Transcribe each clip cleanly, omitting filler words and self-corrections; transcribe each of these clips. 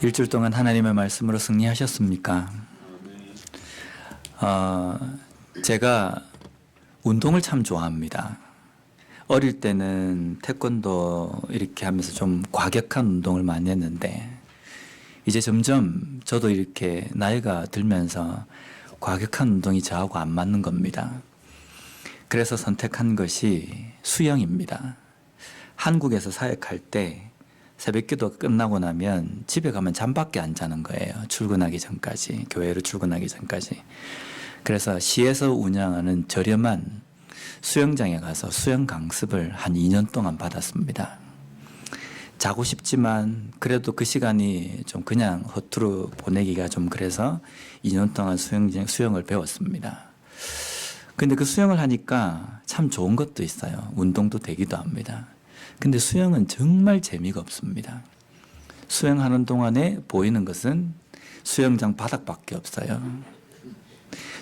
일주일 동안 하나님의 말씀으로 승리하셨습니까? 제가 운동을 참 좋아합니다. 어릴 때는 태권도 이렇게 하면서 좀 과격한 운동을 많이 했는데 이제 점점 저도 이렇게 나이가 들면서 과격한 운동이 저하고 안 맞는 겁니다. 그래서 선택한 것이 수영입니다. 한국에서 사역할 때 새벽기도 끝나고 나면 집에 가면 잠밖에 안 자는 거예요. 출근하기 전까지, 교회로 출근하기 전까지. 그래서 시에서 운영하는 저렴한 수영장에 가서 수영 강습을 한 2년 동안 받았습니다. 자고 싶지만 그래도 그 시간이 좀 그냥 허투루 보내기가 좀 그래서 2년 동안 수영을 배웠습니다. 근데 그 수영을 하니까 참 좋은 것도 있어요. 운동도 되기도 합니다. 근데 수영은 정말 재미가 없습니다. 수영하는 동안에 보이는 것은 수영장 바닥밖에 없어요.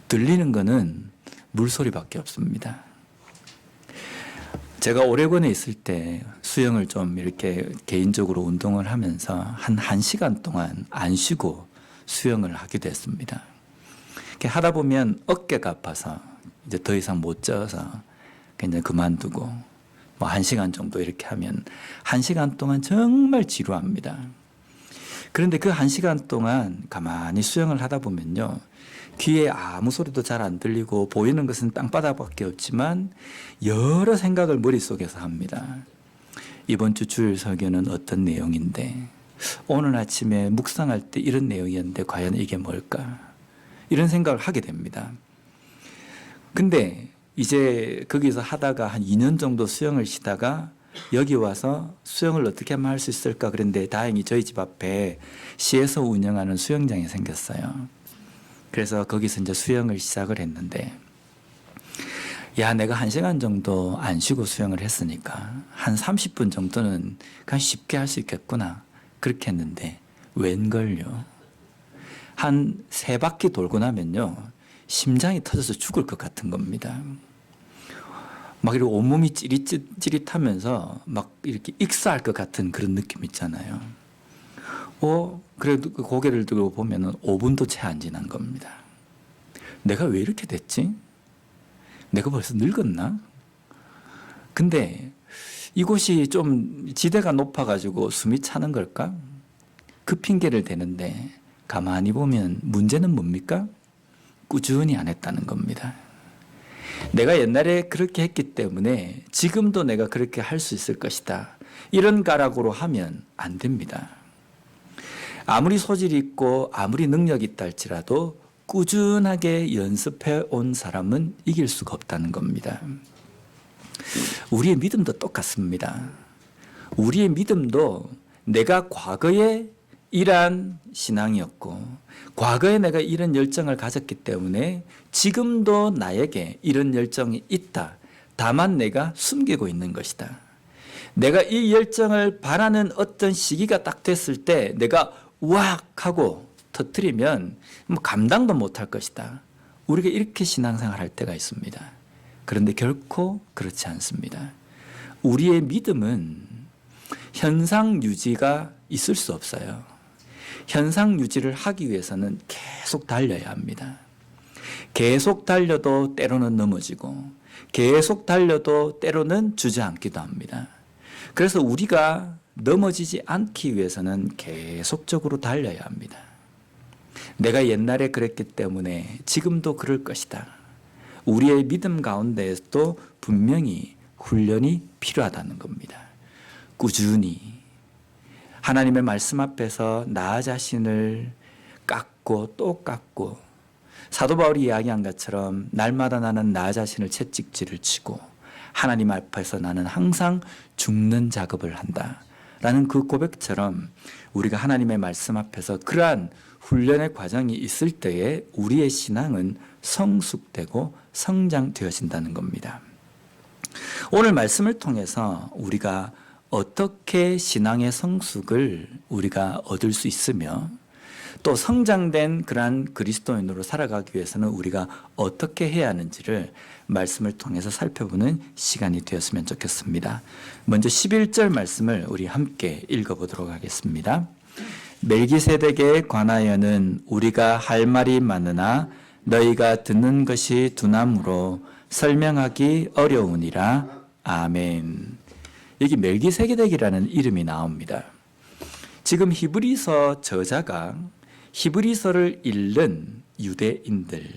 들리는 것은 물소리밖에 없습니다. 제가 오레곤에 있을 때 수영을 좀 이렇게 개인적으로 운동을 하면서 한 1시간 동안 안 쉬고 수영을 하기도 했습니다. 이렇게 하다 보면 어깨가 아파서 이제 더 이상 못 쪄서 그냥 그만두고 뭐 1시간 정도 이렇게 하면 1시간 동안 정말 지루합니다. 그런데 그 1시간 동안 가만히 수영을 하다 보면요. 귀에 아무 소리도 잘 안 들리고 보이는 것은 땅바닥밖에 없지만 여러 생각을 머릿속에서 합니다. 이번 주 주일 설교는 어떤 내용인데 오늘 아침에 묵상할 때 이런 내용이었는데 과연 이게 뭘까? 이런 생각을 하게 됩니다. 근데 이제 거기서 하다가 한 2년 정도 수영을 쉬다가 여기 와서 수영을 어떻게 하면 할 수 있을까 그런데 다행히 저희 집 앞에 시에서 운영하는 수영장이 생겼어요. 그래서 거기서 이제 수영을 시작을 했는데 야, 내가 1시간 정도 안 쉬고 수영을 했으니까 한 30분 정도는 그냥 쉽게 할 수 있겠구나 그렇게 했는데 웬걸요. 한 3바퀴 돌고 나면요. 심장이 터져서 죽을 것 같은 겁니다. 막 이렇게 온몸이 찌릿찌릿하면서 막 이렇게 익사할 것 같은 그런 느낌 있잖아요. 그래도 그 고개를 들고 보면은 5분도 채 안 지난 겁니다. 내가 왜 이렇게 됐지? 내가 벌써 늙었나? 근데 이곳이 좀 지대가 높아가지고 숨이 차는 걸까? 그 핑계를 대는데 가만히 보면 문제는 뭡니까? 꾸준히 안 했다는 겁니다. 내가 옛날에 그렇게 했기 때문에 지금도 내가 그렇게 할 수 있을 것이다. 이런 가락으로 하면 안 됩니다. 아무리 소질이 있고 아무리 능력이 있다 할지라도 꾸준하게 연습해 온 사람은 이길 수가 없다는 겁니다. 우리의 믿음도 똑같습니다. 우리의 믿음도 내가 과거에 이러한 신앙이었고 과거에 내가 이런 열정을 가졌기 때문에 지금도 나에게 이런 열정이 있다. 다만 내가 숨기고 있는 것이다. 내가 이 열정을 바라는 어떤 시기가 딱 됐을 때 내가 우악 하고 터뜨리면 감당도 못할 것이다. 우리가 이렇게 신앙생활 할 때가 있습니다. 그런데 결코 그렇지 않습니다. 우리의 믿음은 현상 유지가 있을 수 없어요. 현상 유지를 하기 위해서는 계속 달려야 합니다. 계속 달려도 때로는 넘어지고 계속 달려도 때로는 주저앉기도 합니다. 그래서 우리가 넘어지지 않기 위해서는 계속적으로 달려야 합니다. 내가 옛날에 그랬기 때문에 지금도 그럴 것이다. 우리의 믿음 가운데에서도 분명히 훈련이 필요하다는 겁니다. 꾸준히 하나님의 말씀 앞에서 나 자신을 깎고 또 깎고 사도 바울이 이야기한 것처럼 날마다 나는 나 자신을 채찍질을 치고 하나님 앞에서 나는 항상 죽는 작업을 한다 라는 그 고백처럼 우리가 하나님의 말씀 앞에서 그러한 훈련의 과정이 있을 때에 우리의 신앙은 성숙되고 성장되어진다는 겁니다. 오늘 말씀을 통해서 우리가 어떻게 신앙의 성숙을 우리가 얻을 수 있으며 또 성장된 그러한 그리스도인으로 살아가기 위해서는 우리가 어떻게 해야 하는지를 말씀을 통해서 살펴보는 시간이 되었으면 좋겠습니다. 먼저 11절 말씀을 우리 함께 읽어보도록 하겠습니다. 멜기세덱에 관하여는 우리가 할 말이 많으나 너희가 듣는 것이 둔함으로 설명하기 어려우니라. 아멘. 여기 멜기세덱이라는 이름이 나옵니다. 지금 히브리서 저자가 히브리서를 읽는 유대인들,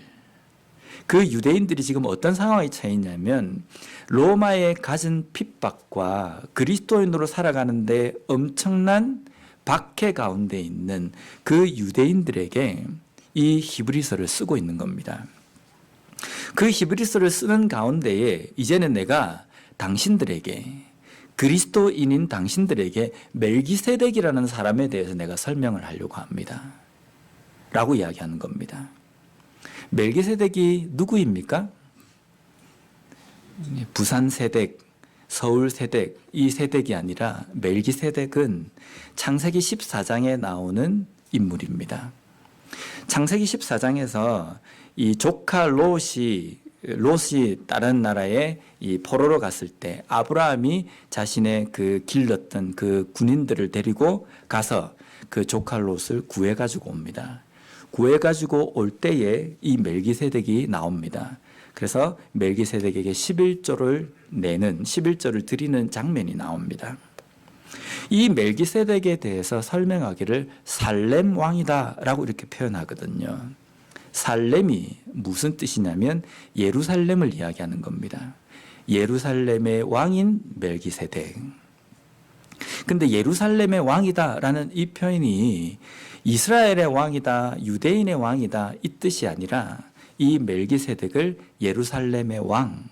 그 유대인들이 지금 어떤 상황에 처해 있냐면 로마의 갖은 핍박과 그리스도인으로 살아가는데 엄청난 박해 가운데 있는 그 유대인들에게 이 히브리서를 쓰고 있는 겁니다. 그 히브리서를 쓰는 가운데에 이제는 내가 당신들에게, 그리스도인인 당신들에게 멜기세덱이라는 사람에 대해서 내가 설명을 하려고 합니다. 라고 이야기하는 겁니다. 멜기세덱이 누구입니까? 부산 세덱, 서울 세덱, 이 세덱이 아니라 멜기세덱은 창세기 14장에 나오는 인물입니다. 창세기 14장에서 이 조카 롯이 다른 나라에 이 포로로 갔을 때 아브라함이 자신의 그 길렀던 그 군인들을 데리고 가서 그 조카 롯을 구해가지고 옵니다. 구해가지고 올 때에 이 멜기세덱이 나옵니다. 그래서 멜기세덱에게 11조를 드리는 장면이 나옵니다. 이 멜기세덱에 대해서 설명하기를 살렘 왕이다 라고 이렇게 표현하거든요. 살렘이 무슨 뜻이냐면 예루살렘을 이야기하는 겁니다. 예루살렘의 왕인 멜기세덱. 근데 예루살렘의 왕이다 라는 이 표현이 이스라엘의 왕이다, 유대인의 왕이다 이 뜻이 아니라 이 멜기세덱을 예루살렘의 왕,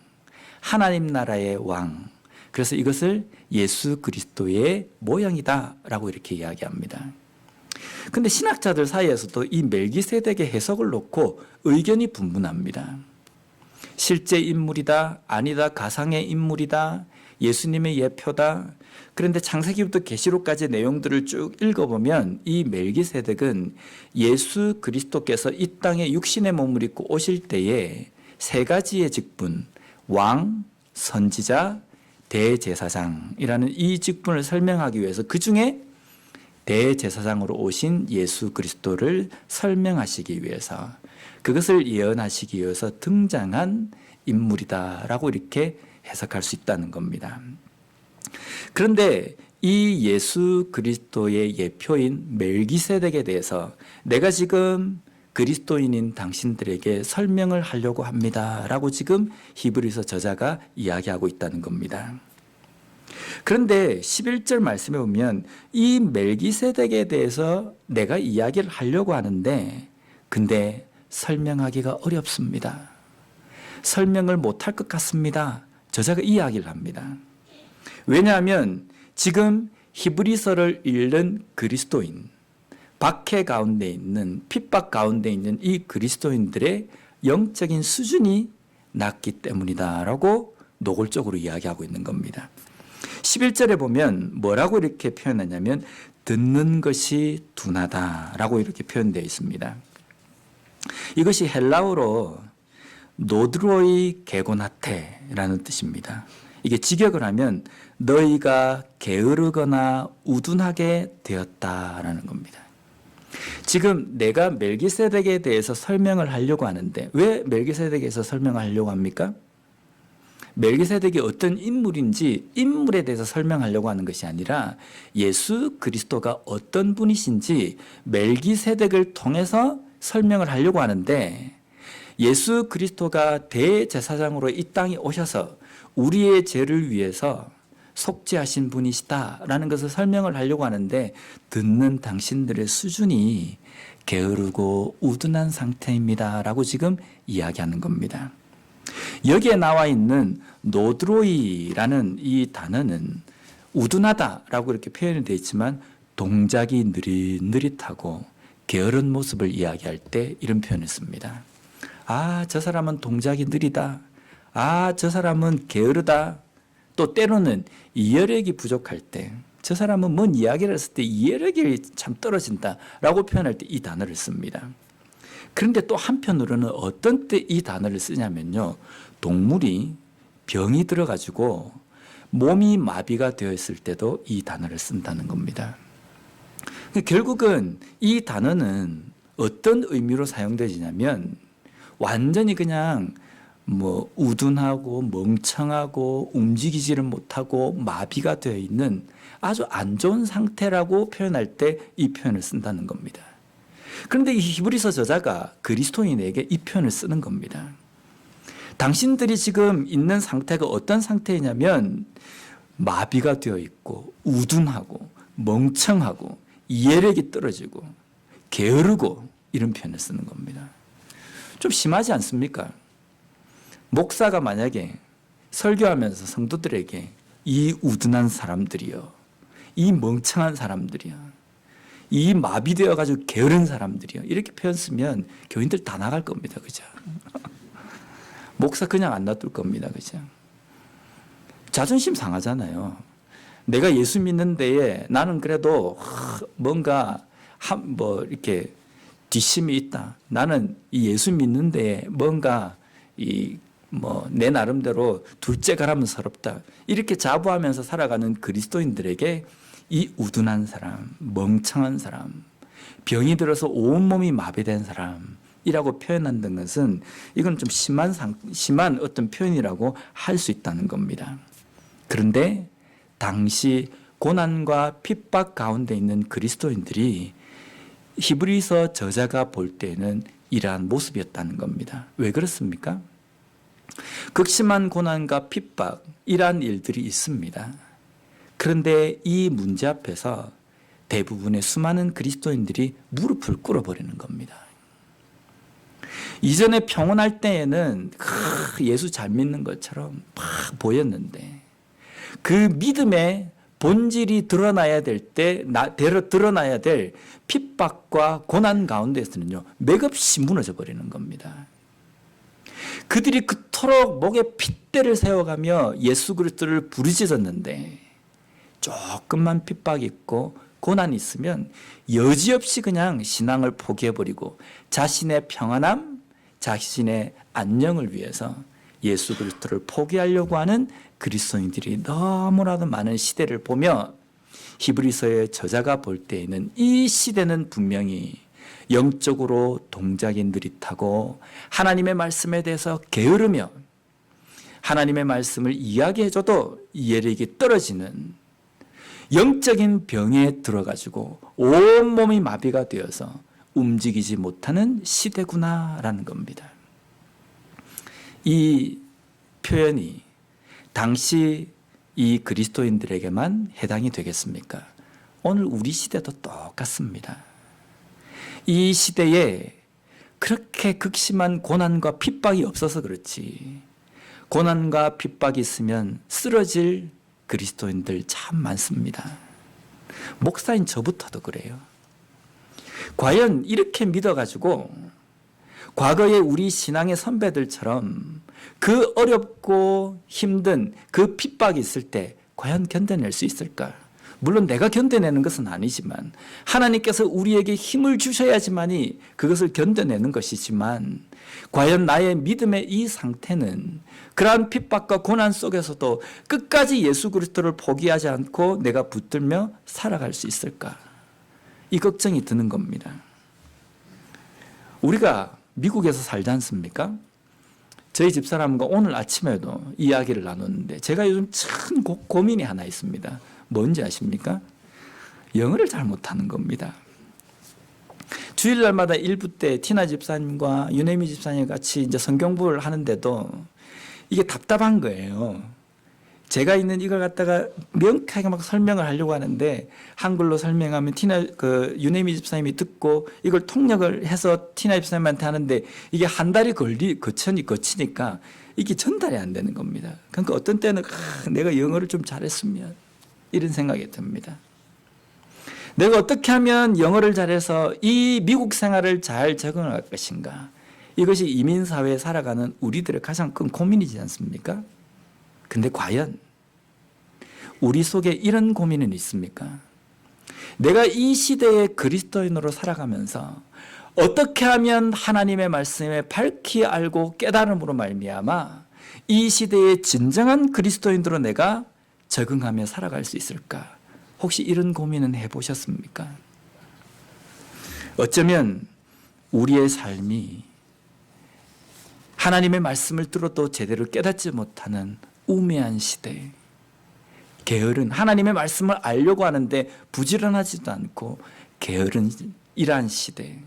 하나님 나라의 왕, 그래서 이것을 예수 그리스도의 모형이다 라고 이렇게 이야기합니다. 근데 신학자들 사이에서도 이 멜기세덱의 해석을 놓고 의견이 분분합니다. 실제 인물이다, 아니다, 가상의 인물이다, 예수님의 예표다. 그런데 창세기부터 계시록까지 내용들을 쭉 읽어보면 이 멜기세덱은 예수 그리스도께서 이 땅에 육신의 몸을 입고 오실 때에 세 가지의 직분, 왕, 선지자, 대제사장이라는 이 직분을 설명하기 위해서 그 중에 대제사장으로 오신 예수 그리스도를 설명하시기 위해서, 그것을 예언하시기 위해서 등장한 인물이다라고 이렇게 해석할 수 있다는 겁니다. 그런데 이 예수 그리스도의 예표인 멜기세덱에 대해서 내가 지금 그리스도인인 당신들에게 설명을 하려고 합니다 라고 지금 히브리서 저자가 이야기하고 있다는 겁니다. 그런데 11절 말씀에 보면 이 멜기세덱에 대해서 내가 이야기를 하려고 하는데 근데 설명하기가 어렵습니다. 설명을 못할 것 같습니다. 저자가 이야기를 합니다. 왜냐하면 지금 히브리서를 읽는 그리스도인, 박해 가운데 있는, 핍박 가운데 있는 이 그리스도인들의 영적인 수준이 낮기 때문이다라고 노골적으로 이야기하고 있는 겁니다. 11절에 보면 뭐라고 이렇게 표현하냐면 듣는 것이 둔하다라고 이렇게 표현되어 있습니다. 이것이 헬라어로 노드로이 게고나테라는 뜻입니다. 이게 직역을 하면 너희가 게으르거나 우둔하게 되었다라는 겁니다. 지금 내가 멜기세덱에 대해서 설명을 하려고 하는데 왜 멜기세덱에서 설명을 하려고 합니까? 멜기세덱이 어떤 인물인지 인물에 대해서 설명하려고 하는 것이 아니라 예수 그리스도가 어떤 분이신지 멜기세덱을 통해서 설명을 하려고 하는데 예수 그리스도가 대제사장으로 이 땅에 오셔서 우리의 죄를 위해서 속죄하신 분이시다라는 것을 설명을 하려고 하는데 듣는 당신들의 수준이 게으르고 우둔한 상태입니다라고 지금 이야기하는 겁니다. 여기에 나와 있는 노드로이라는 이 단어는 우둔하다라고 이렇게 표현이 되어 있지만 동작이 느릿느릿하고 게으른 모습을 이야기할 때 이런 표현을 씁니다. 아, 저 사람은 동작이 느리다. 아, 저 사람은 게으르다. 또 때로는 이해력이 부족할 때, 저 사람은 뭔 이야기를 했을 때 이해력이 참 떨어진다 라고 표현할 때 이 단어를 씁니다. 그런데 또 한편으로는 어떤 때 이 단어를 쓰냐면요, 동물이 병이 들어가지고 몸이 마비가 되어 있을 때도 이 단어를 쓴다는 겁니다. 결국은 이 단어는 어떤 의미로 사용되지냐면 완전히 그냥 뭐 우둔하고 멍청하고 움직이지를 못하고 마비가 되어 있는 아주 안 좋은 상태라고 표현할 때 이 표현을 쓴다는 겁니다. 그런데 이 히브리서 저자가 그리스도인에게 이 표현을 쓰는 겁니다. 당신들이 지금 있는 상태가 어떤 상태이냐면 마비가 되어 있고 우둔하고 멍청하고 이해력이 떨어지고 게으르고 이런 표현을 쓰는 겁니다. 좀 심하지 않습니까? 목사가 만약에 설교하면서 성도들에게 이 우둔한 사람들이요, 이 멍청한 사람들이요, 이 마비되어 가지고 게으른 사람들이요, 이렇게 표현 쓰면 교인들 다 나갈 겁니다. 그죠? 목사 그냥 안 놔둘 겁니다. 그죠? 자존심 상하잖아요. 내가 예수 믿는 데에 나는 그래도 뭔가 뭐 이렇게 뒷심이 있다. 나는 이 예수 믿는 데에 뭔가 내 나름대로 둘째 가라면 서럽다. 이렇게 자부하면서 살아가는 그리스도인들에게 이 우둔한 사람, 멍청한 사람, 병이 들어서 온몸이 마비된 사람이라고 표현한다는 것은 이건 좀 심한 어떤 표현이라고 할 수 있다는 겁니다. 그런데 당시 고난과 핍박 가운데 있는 그리스도인들이 히브리서 저자가 볼 때는 이러한 모습이었다는 겁니다. 왜 그렇습니까? 극심한 고난과 핍박, 이러한 일들이 있습니다. 그런데 이 문제 앞에서 대부분의 수많은 그리스도인들이 무릎을 꿇어버리는 겁니다. 이전에 평온할 때에는 예수 잘 믿는 것처럼 막 보였는데 그 믿음의 본질이 드러나야 될 때, 드러나야 될 핍박과 고난 가운데에서는요, 맥없이 무너져 버리는 겁니다. 그들이 그토록 목에 핏대를 세워가며 예수 그리스도를 부르짖었는데 조금만 핍박이 있고 고난이 있으면 여지없이 그냥 신앙을 포기해버리고 자신의 평안함, 자신의 안녕을 위해서 예수 그리스도를 포기하려고 하는 그리스도인들이 너무나도 많은 시대를 보며 히브리서의 저자가 볼 때에는 이 시대는 분명히 영적으로 동작이 느릿하고 하나님의 말씀에 대해서 게으르며 하나님의 말씀을 이야기해줘도 이해력이 떨어지는 영적인 병에 들어가지고 온몸이 마비가 되어서 움직이지 못하는 시대구나라는 겁니다. 이 표현이 당시 이 그리스도인들에게만 해당이 되겠습니까? 오늘 우리 시대도 똑같습니다. 이 시대에 그렇게 극심한 고난과 핍박이 없어서 그렇지 고난과 핍박이 있으면 쓰러질 그리스도인들 참 많습니다. 목사인 저부터도 그래요. 과연 이렇게 믿어가지고 과거에 우리 신앙의 선배들처럼 그 어렵고 힘든 그 핍박이 있을 때 과연 견뎌낼 수 있을까? 물론 내가 견뎌내는 것은 아니지만 하나님께서 우리에게 힘을 주셔야지만이 그것을 견뎌내는 것이지만 과연 나의 믿음의 이 상태는 그러한 핍박과 고난 속에서도 끝까지 예수 그리스도를 포기하지 않고 내가 붙들며 살아갈 수 있을까? 이 걱정이 드는 겁니다. 우리가 미국에서 살지 않습니까? 저희 집사람과 오늘 아침에도 이야기를 나눴는데 제가 요즘 참 고민이 하나 있습니다. 뭔지 아십니까? 영어를 잘 못하는 겁니다. 주일날마다 일부 때 티나 집사님과 유네미 집사님 같이 이제 성경부를 하는데도 이게 답답한 거예요. 제가 있는 이걸 갖다가 명쾌하게 막 설명을 하려고 하는데 한글로 설명하면 유네미 집사님이 듣고 이걸 통역을 해서 티나 집사님한테 하는데 이게 한 달이 거치니까 이게 전달이 안 되는 겁니다. 그러니까 어떤 때는 내가 영어를 좀 잘했으면 이런 생각이 듭니다. 내가 어떻게 하면 영어를 잘해서 이 미국 생활을 잘 적응할 것인가? 이것이 이민사회에 살아가는 우리들의 가장 큰 고민이지 않습니까? 근데 과연 우리 속에 이런 고민은 있습니까? 내가 이 시대의 그리스도인으로 살아가면서 어떻게 하면 하나님의 말씀에 밝히 알고 깨달음으로 말미암아 이 시대의 진정한 그리스도인으로 내가 적응하며 살아갈 수 있을까? 혹시 이런 고민은 해보셨습니까? 어쩌면 우리의 삶이 하나님의 말씀을 들어도 제대로 깨닫지 못하는 우매한 시대, 게으른, 하나님의 말씀을 알려고 하는데 부지런하지도 않고 게으른 이러한 시대,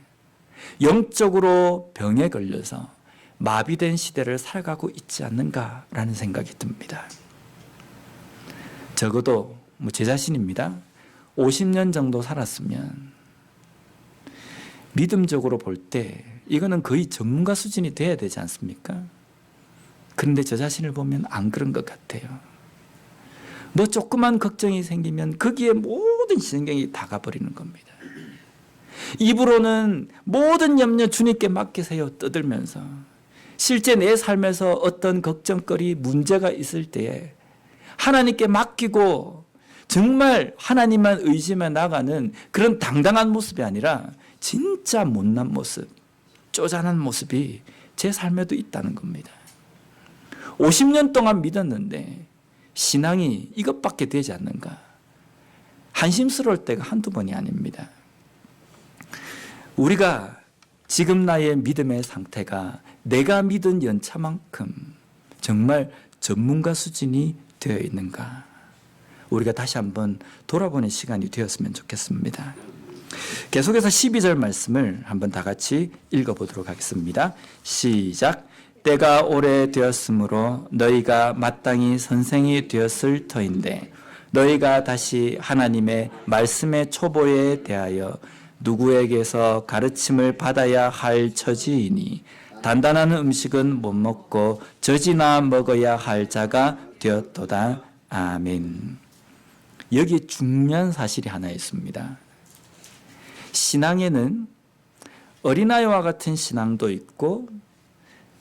영적으로 병에 걸려서 마비된 시대를 살아가고 있지 않는가라는 생각이 듭니다. 적어도 제 자신입니다. 50년 정도 살았으면 믿음적으로 볼 때 이거는 거의 전문가 수준이 돼야 되지 않습니까? 그런데 저 자신을 보면 안 그런 것 같아요. 뭐 조그만 걱정이 생기면 거기에 모든 신경이 다 가버리는 겁니다. 입으로는 모든 염려 주님께 맡기세요 떠들면서 실제 내 삶에서 어떤 걱정거리, 문제가 있을 때에 하나님께 맡기고 정말 하나님만 의지해 나가는 그런 당당한 모습이 아니라 진짜 못난 모습, 쪼잔한 모습이 제 삶에도 있다는 겁니다. 50년 동안 믿었는데 신앙이 이것밖에 되지 않는가? 한심스러울 때가 한두 번이 아닙니다. 우리가 지금 나의 믿음의 상태가 내가 믿은 연차만큼 정말 전문가 수준이 되어 있는가? 우리가 다시 한번 돌아보는 시간이 되었으면 좋겠습니다. 계속해서 12절 말씀을 한번 다 같이 읽어보도록 하겠습니다. 시작. 때가 오래되었으므로 너희가 마땅히 선생이 되었을 터인데 너희가 다시 하나님의 말씀의 초보에 대하여 누구에게서 가르침을 받아야 할 처지이니 단단한 음식은 못 먹고 젖이나 먹어야 할 자가 되었도다. 아멘. 여기 중요한 사실이 하나 있습니다. 신앙에는 어린아이와 같은 신앙도 있고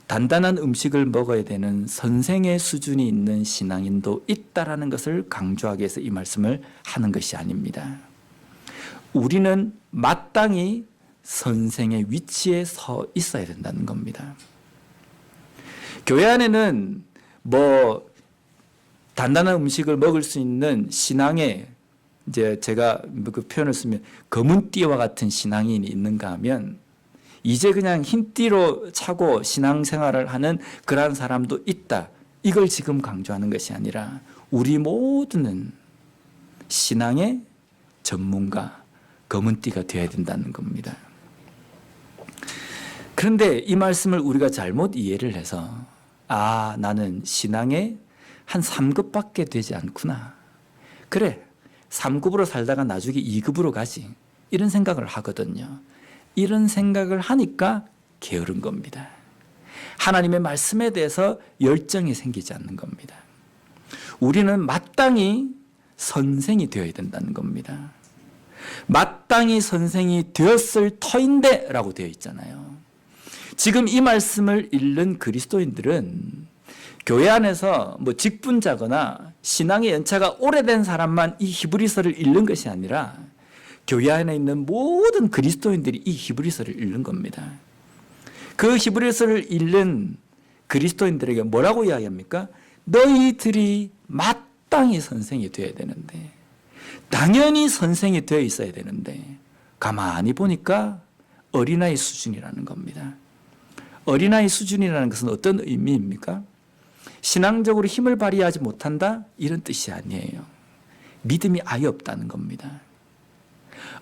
단단한 음식을 먹어야 되는 선생의 수준이 있는 신앙인도 있다라는 것을 강조하기 위해서 이 말씀을 하는 것이 아닙니다. 우리는 마땅히 선생의 위치에 서 있어야 된다는 겁니다. 교회 안에는 단단한 음식을 먹을 수 있는 신앙에 이제 제가 그 표현을 쓰면 검은 띠와 같은 신앙인이 있는가 하면 이제 그냥 흰 띠로 차고 신앙생활을 하는 그러한 사람도 있다. 이걸 지금 강조하는 것이 아니라 우리 모두는 신앙의 전문가, 검은 띠가 되어야 된다는 겁니다. 그런데 이 말씀을 우리가 잘못 이해를 해서 나는 신앙의 한 3급밖에 되지 않구나. 그래, 3급으로 살다가 나중에 2급으로 가지. 이런 생각을 하거든요. 이런 생각을 하니까 게으른 겁니다. 하나님의 말씀에 대해서 열정이 생기지 않는 겁니다. 우리는 마땅히 선생이 되어야 된다는 겁니다. 마땅히 선생이 되었을 터인데 라고 되어 있잖아요. 지금 이 말씀을 읽는 그리스도인들은 교회 안에서 직분자거나 신앙의 연차가 오래된 사람만 이 히브리서를 읽는 것이 아니라 교회 안에 있는 모든 그리스도인들이 이 히브리서를 읽는 겁니다. 그 히브리서를 읽는 그리스도인들에게 뭐라고 이야기합니까? 너희들이 마땅히 선생이 되어야 되는데, 당연히 선생이 되어 있어야 되는데 가만히 보니까 어린아이 수준이라는 겁니다. 어린아이 수준이라는 것은 어떤 의미입니까? 신앙적으로 힘을 발휘하지 못한다? 이런 뜻이 아니에요. 믿음이 아예 없다는 겁니다.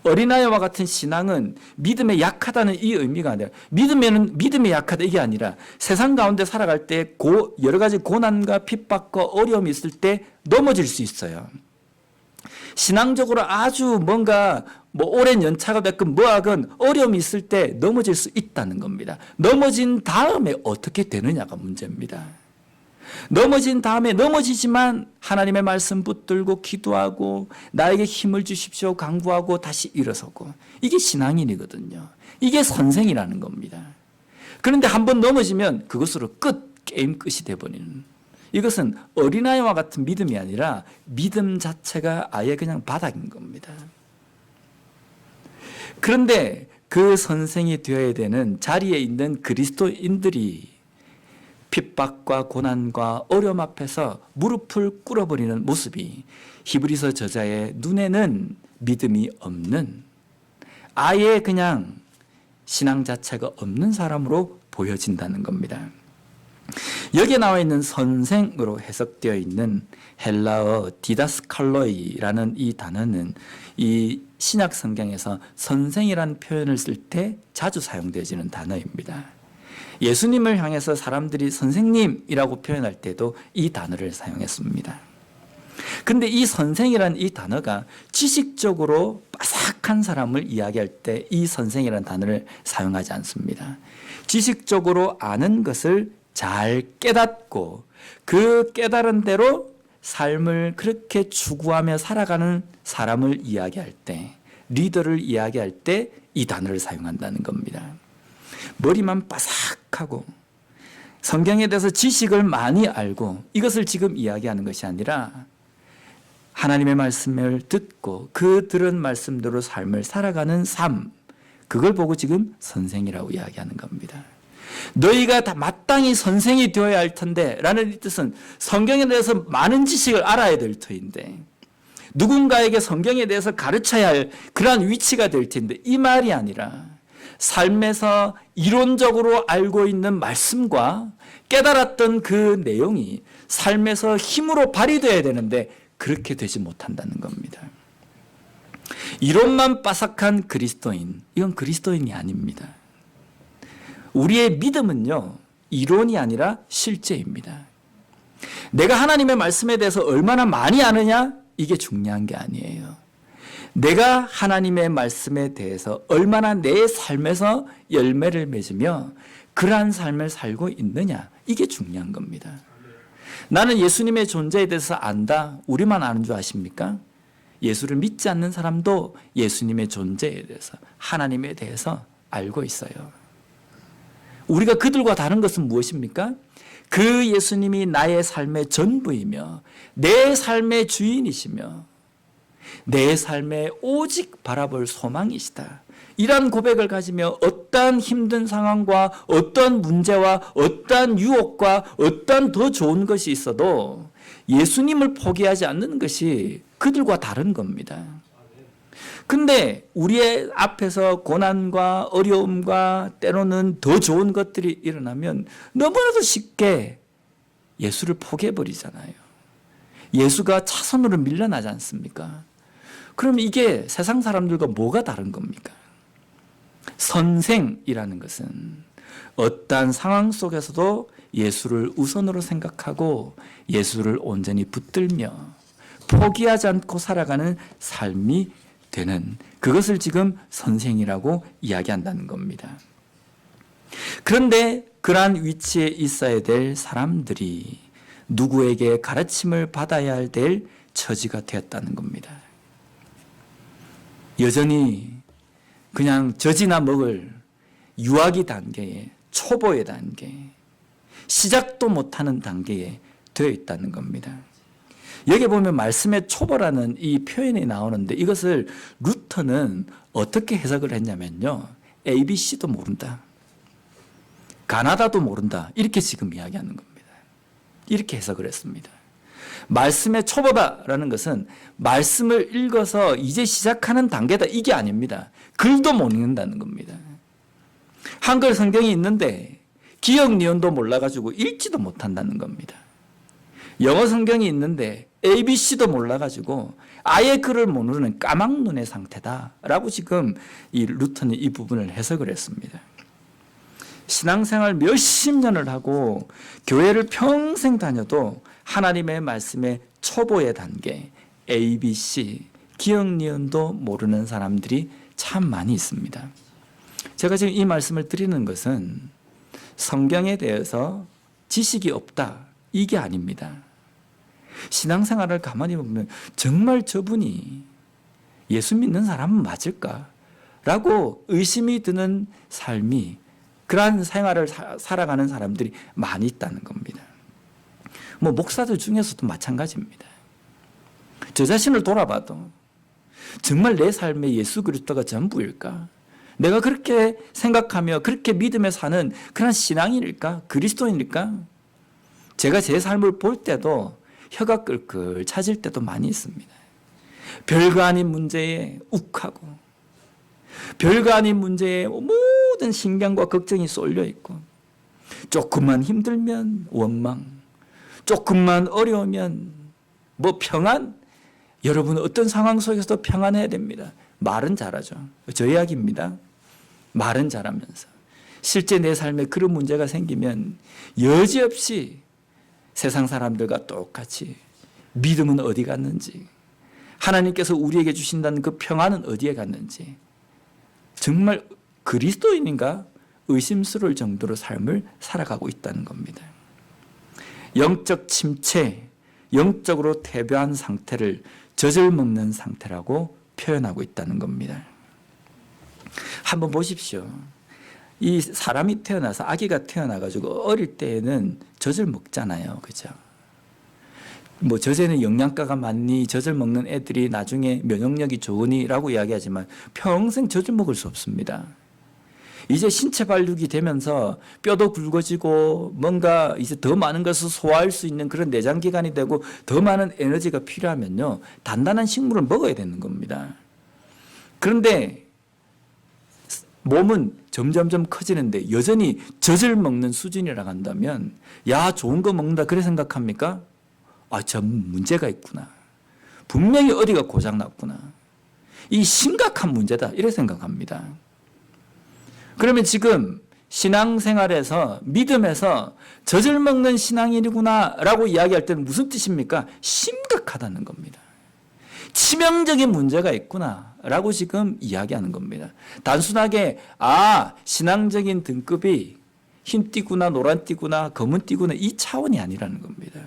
어린아이와 같은 신앙은 믿음에 약하다는 이 의미가 아니라 믿음에는 믿음에 약하다 이게 아니라 세상 가운데 살아갈 때 여러 가지 고난과 핍박과 어려움이 있을 때 넘어질 수 있어요. 신앙적으로 아주 뭔가 오랜 연차가 됐건 뭐하건 어려움이 있을 때 넘어질 수 있다는 겁니다. 넘어진 다음에 어떻게 되느냐가 문제입니다. 넘어진 다음에 넘어지지만 하나님의 말씀 붙들고 기도하고 나에게 힘을 주십시오 간구하고 다시 일어서고, 이게 신앙인이거든요. 이게 선생이라는 겁니다. 그런데 한번 넘어지면 그것으로 게임 끝이 돼버리는, 이것은 어린아이와 같은 믿음이 아니라 믿음 자체가 아예 그냥 바닥인 겁니다. 그런데 그 선생이 되어야 되는 자리에 있는 그리스도인들이 핍박과 고난과 어려움 앞에서 무릎을 꿇어버리는 모습이 히브리서 저자의 눈에는 믿음이 없는, 아예 그냥 신앙 자체가 없는 사람으로 보여진다는 겁니다. 여기에 나와 있는 선생으로 해석되어 있는 헬라어 디다스칼로이라는 이 단어는 이 신약 성경에서 선생이라는 표현을 쓸 때 자주 사용되어지는 단어입니다. 예수님을 향해서 사람들이 선생님이라고 표현할 때도 이 단어를 사용했습니다. 근데 이 선생이라는 이 단어가 지식적으로 빠삭한 사람을 이야기할 때 이 선생이라는 단어를 사용하지 않습니다. 지식적으로 아는 것을 잘 깨닫고 그 깨달은 대로 삶을 그렇게 추구하며 살아가는 사람을 이야기할 때, 리더를 이야기할 때 이 단어를 사용한다는 겁니다. 머리만 빠삭하고 성경에 대해서 지식을 많이 알고 이것을 지금 이야기하는 것이 아니라 하나님의 말씀을 듣고 그 들은 말씀대로 삶을 살아가는 삶, 그걸 보고 지금 선생이라고 이야기하는 겁니다. 너희가 다 마땅히 선생이 되어야 할 텐데 라는 이 뜻은 성경에 대해서 많은 지식을 알아야 될 터인데 누군가에게 성경에 대해서 가르쳐야 할 그러한 위치가 될 텐데 이 말이 아니라 삶에서 이론적으로 알고 있는 말씀과 깨달았던 그 내용이 삶에서 힘으로 발휘되어야 되는데 그렇게 되지 못한다는 겁니다. 이론만 빠삭한 그리스도인, 이건 그리스도인이 아닙니다. 우리의 믿음은요, 이론이 아니라 실제입니다. 내가 하나님의 말씀에 대해서 얼마나 많이 아느냐? 이게 중요한 게 아니에요. 내가 하나님의 말씀에 대해서 얼마나 내 삶에서 열매를 맺으며 그러한 삶을 살고 있느냐? 이게 중요한 겁니다. 나는 예수님의 존재에 대해서 안다. 우리만 아는 줄 아십니까? 예수를 믿지 않는 사람도 예수님의 존재에 대해서, 하나님에 대해서 알고 있어요. 우리가 그들과 다른 것은 무엇입니까? 그 예수님이 나의 삶의 전부이며 내 삶의 주인이시며 내 삶의 오직 바라볼 소망이시다. 이러한 고백을 가지며 어떠한 힘든 상황과 어떠한 문제와 어떠한 유혹과 어떠한 더 좋은 것이 있어도 예수님을 포기하지 않는 것이 그들과 다른 겁니다. 근데 우리의 앞에서 고난과 어려움과 때로는 더 좋은 것들이 일어나면 너무나도 쉽게 예수를 포기해버리잖아요. 예수가 차선으로 밀려나지 않습니까? 그럼 이게 세상 사람들과 뭐가 다른 겁니까? 선생이라는 것은 어떠한 상황 속에서도 예수를 우선으로 생각하고 예수를 온전히 붙들며 포기하지 않고 살아가는 삶이 되는, 그것을 지금 선생이라고 이야기한다는 겁니다. 그런데 그러한 위치에 있어야 될 사람들이 누구에게 가르침을 받아야 될 처지가 되었다는 겁니다. 여전히 그냥 젖이나 먹을 유아기 단계에, 초보의 단계, 시작도 못하는 단계에 되어 있다는 겁니다. 여기 보면 말씀의 초보라는 이 표현이 나오는데 이것을 루터는 어떻게 해석을 했냐면요, ABC도 모른다, 가나다도 모른다, 이렇게 지금 이야기하는 겁니다. 이렇게 해석을 했습니다. 말씀의 초보다라는 것은 말씀을 읽어서 이제 시작하는 단계다, 이게 아닙니다. 글도 못 읽는다는 겁니다. 한글 성경이 있는데 기억 니은도 몰라가지고 읽지도 못한다는 겁니다. 영어 성경이 있는데 ABC도 몰라가지고 아예 글을 모르는 까막눈의 상태다라고 지금 이 루터는 이 부분을 해석을 했습니다. 신앙생활 몇십 년을 하고 교회를 평생 다녀도 하나님의 말씀의 초보의 단계, ABC, 기억 니은도 모르는 사람들이 참 많이 있습니다. 제가 지금 이 말씀을 드리는 것은 성경에 대해서 지식이 없다, 이게 아닙니다. 신앙생활을 가만히 보면 정말 저분이 예수 믿는 사람은 맞을까? 라고 의심이 드는 삶이, 그러한 생활을 살아가는 사람들이 많이 있다는 겁니다. 뭐 목사들 중에서도 마찬가지입니다. 저 자신을 돌아봐도 정말 내 삶에 예수 그리스도가 전부일까? 내가 그렇게 생각하며 그렇게 믿으며 사는 그런 신앙인일까? 그리스도인일까? 제가 제 삶을 볼 때도 혀가 끌끌 차질 때도 많이 있습니다. 별거 아닌 문제에 욱하고 별거 아닌 문제에 모든 신경과 걱정이 쏠려 있고, 조금만 힘들면 원망, 조금만 어려우면 뭐 평안. 여러분 어떤 상황 속에서도 평안해야 됩니다. 말은 잘하죠. 저 이야기입니다. 말은 잘하면서 실제 내 삶에 그런 문제가 생기면 여지없이 세상 사람들과 똑같이 믿음은 어디 갔는지, 하나님께서 우리에게 주신다는 그 평안은 어디에 갔는지, 정말 그리스도인인가 의심스러울 정도로 삶을 살아가고 있다는 겁니다. 영적 침체, 영적으로 퇴보한 상태를 젖을 먹는 상태라고 표현하고 있다는 겁니다. 한번 보십시오. 이 사람이 태어나서, 아기가 태어나가지고 어릴 때에는 젖을 먹잖아요. 그죠? 뭐 젖에는 영양가가 많니, 젖을 먹는 애들이 나중에 면역력이 좋으니라고 이야기하지만 평생 젖을 먹을 수 없습니다. 이제 신체 발육이 되면서 뼈도 굵어지고 뭔가 이제 더 많은 것을 소화할 수 있는 그런 내장기관이 되고 더 많은 에너지가 필요하면요, 단단한 식물을 먹어야 되는 겁니다. 그런데 몸은 점점점 커지는데 여전히 젖을 먹는 수준이라고 한다면, 야, 좋은 거 먹는다 그래 생각합니까? 아, 저 문제가 있구나. 분명히 어디가 고장났구나. 이 심각한 문제다 이래 생각합니다. 그러면 지금 신앙생활에서, 믿음에서 젖을 먹는 신앙인이구나 라고 이야기할 때는 무슨 뜻입니까? 심각하다는 겁니다. 치명적인 문제가 있구나 라고 지금 이야기하는 겁니다. 단순하게 신앙적인 등급이 흰띠구나 노란띠구나 검은띠구나 이 차원이 아니라는 겁니다.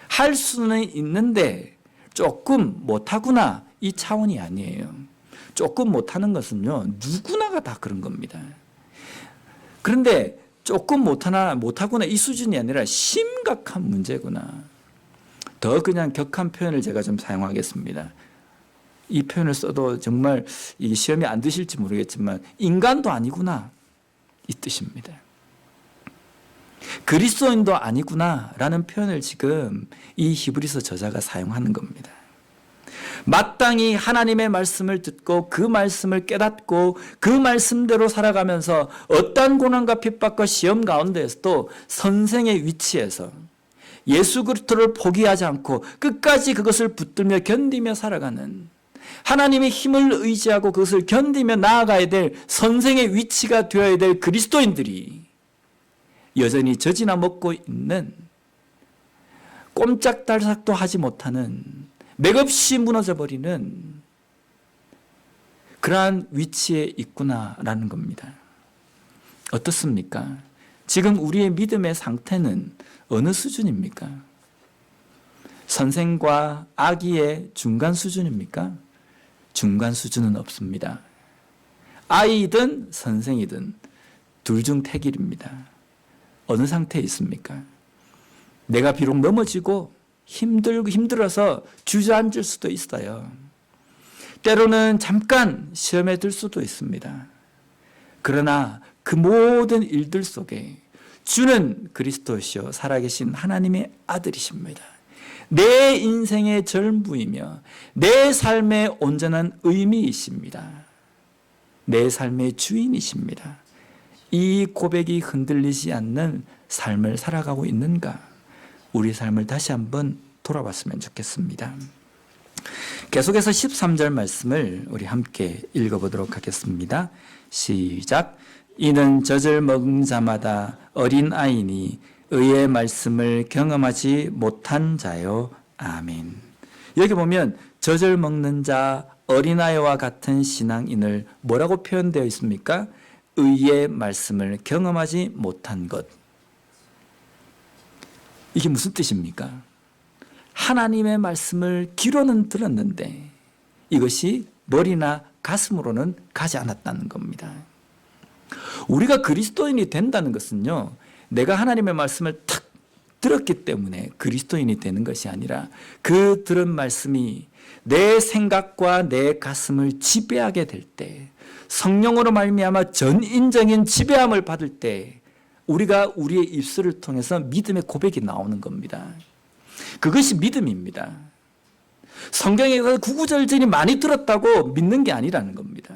할 수는 있는데 조금 못하구나 이 차원이 아니에요. 조금 못하는 것은요, 누구나가 다 그런 겁니다. 그런데 조금 못하구나 이 수준이 아니라 심각한 문제구나. 더 그냥 격한 표현을 제가 좀 사용하겠습니다. 이 표현을 써도 정말 이 시험에 안 드실지 모르겠지만 인간도 아니구나 이 뜻입니다. 그리스도인도 아니구나 라는 표현을 지금 이 히브리서 저자가 사용하는 겁니다. 마땅히 하나님의 말씀을 듣고 그 말씀을 깨닫고 그 말씀대로 살아가면서 어떠한 고난과 핍박과 시험 가운데에서도 선생의 위치에서 예수 그리스도를 포기하지 않고 끝까지 그것을 붙들며 견디며 살아가는, 하나님의 힘을 의지하고 그것을 견디며 나아가야 될 선생의 위치가 되어야 될 그리스도인들이 여전히 젖이나 먹고 있는, 꼼짝달싹도 하지 못하는, 맥없이 무너져버리는 그러한 위치에 있구나라는 겁니다. 어떻습니까? 지금 우리의 믿음의 상태는 어느 수준입니까? 선생과 아기의 중간 수준입니까? 중간 수준은 없습니다. 아이든 선생이든 둘 중 택일입니다. 어느 상태에 있습니까? 내가 비록 넘어지고 힘들어서 주저앉을 수도 있어요. 때로는 잠깐 시험에 들 수도 있습니다. 그러나 그 모든 일들 속에 주는 그리스도시요 살아계신 하나님의 아들이십니다. 내 인생의 전부이며 내 삶의 온전한 의미이십니다. 내 삶의 주인이십니다. 이 고백이 흔들리지 않는 삶을 살아가고 있는가? 우리 삶을 다시 한번 돌아봤으면 좋겠습니다. 계속해서 13절 말씀을 우리 함께 읽어보도록 하겠습니다. 시작. 이는 젖을 먹은 자마다 어린아이니 의의 말씀을 경험하지 못한 자요. 아멘. 여기 보면 젖을 먹는 자, 어린아이와 같은 신앙인을 뭐라고 표현되어 있습니까? 의의 말씀을 경험하지 못한 것. 이게 무슨 뜻입니까? 하나님의 말씀을 귀로는 들었는데 이것이 머리나 가슴으로는 가지 않았다는 겁니다. 우리가 그리스도인이 된다는 것은요, 내가 하나님의 말씀을 탁 들었기 때문에 그리스도인이 되는 것이 아니라 그 들은 말씀이 내 생각과 내 가슴을 지배하게 될 때, 성령으로 말미암아 전인적인 지배함을 받을 때 우리가 우리의 입술을 통해서 믿음의 고백이 나오는 겁니다. 그것이 믿음입니다. 성경에서 구구절절히 많이 들었다고 믿는 게 아니라는 겁니다.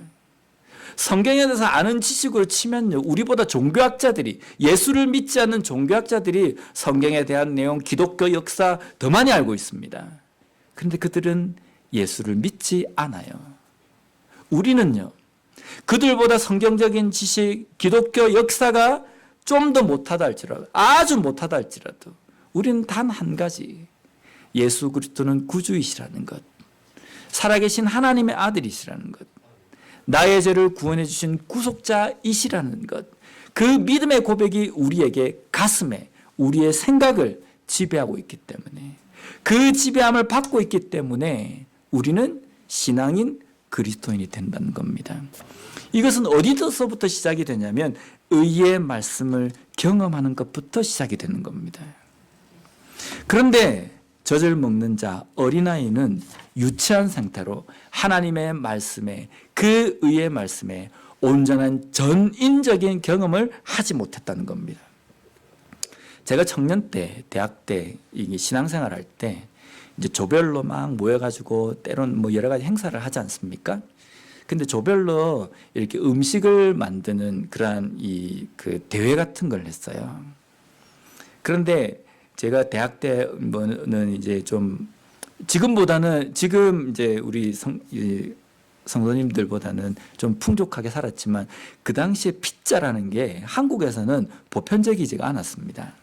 성경에 대해서 아는 지식으로 치면요, 우리보다 종교학자들이, 예수를 믿지 않는 종교학자들이 성경에 대한 내용, 기독교 역사 더 많이 알고 있습니다. 그런데 그들은 예수를 믿지 않아요. 우리는요, 그들보다 성경적인 지식, 기독교 역사가 좀 더 못하다 할지라도, 아주 못하다 할지라도 우리는 단 한 가지, 예수 그리스도는 구주이시라는 것, 살아계신 하나님의 아들이시라는 것, 나의 죄를 구원해 주신 구속자이시라는 것, 그 믿음의 고백이 우리에게 가슴에, 우리의 생각을 지배하고 있기 때문에, 그 지배함을 받고 있기 때문에 우리는 신앙인 그리스도인이 된다는 겁니다. 이것은 어디서부터 시작이 되냐면 의의 말씀을 경험하는 것부터 시작이 되는 겁니다. 그런데 젖을 먹는 자, 어린아이는 유치한 상태로 하나님의 말씀에, 그 의의 말씀에 온전한 전인적인 경험을 하지 못했다는 겁니다. 제가 청년 때, 대학 때, 이게 신앙생활 할 때, 이제 조별로 막 모여가지고 때론 뭐 여러 가지 행사를 하지 않습니까? 근데 조별로 이렇게 음식을 만드는 그러한 그 대회 같은 걸 했어요. 그런데 제가 대학 때는 이제 좀 지금 이제 우리 성도님들보다는 좀 풍족하게 살았지만 그 당시에 피자라는 게 한국에서는 보편적이지가 않았습니다.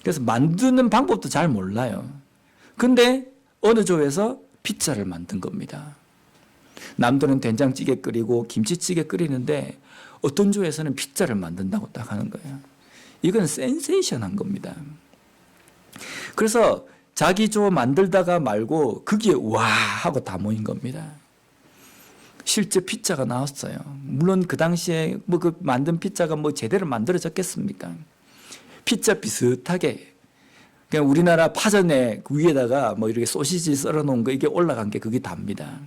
그래서 만드는 방법도 잘 몰라요. 근데 어느 조에서 피자를 만든 겁니다. 남들은 된장찌개 끓이고 김치찌개 끓이는데 어떤 조에서는 피자를 만든다고 딱 하는 거예요. 이건 센세이션한 겁니다. 그래서 자기 조 만들다가 말고 거기에 와 하고 다 모인 겁니다. 실제 피자가 나왔어요. 물론 그 당시에 뭐 그 만든 피자가 뭐 제대로 만들어졌겠습니까? 피자 비슷하게 그냥 우리나라 파전에 그 위에다가 뭐 이렇게 소시지 썰어 놓은 거 이게 올라간 게 그게 답니다.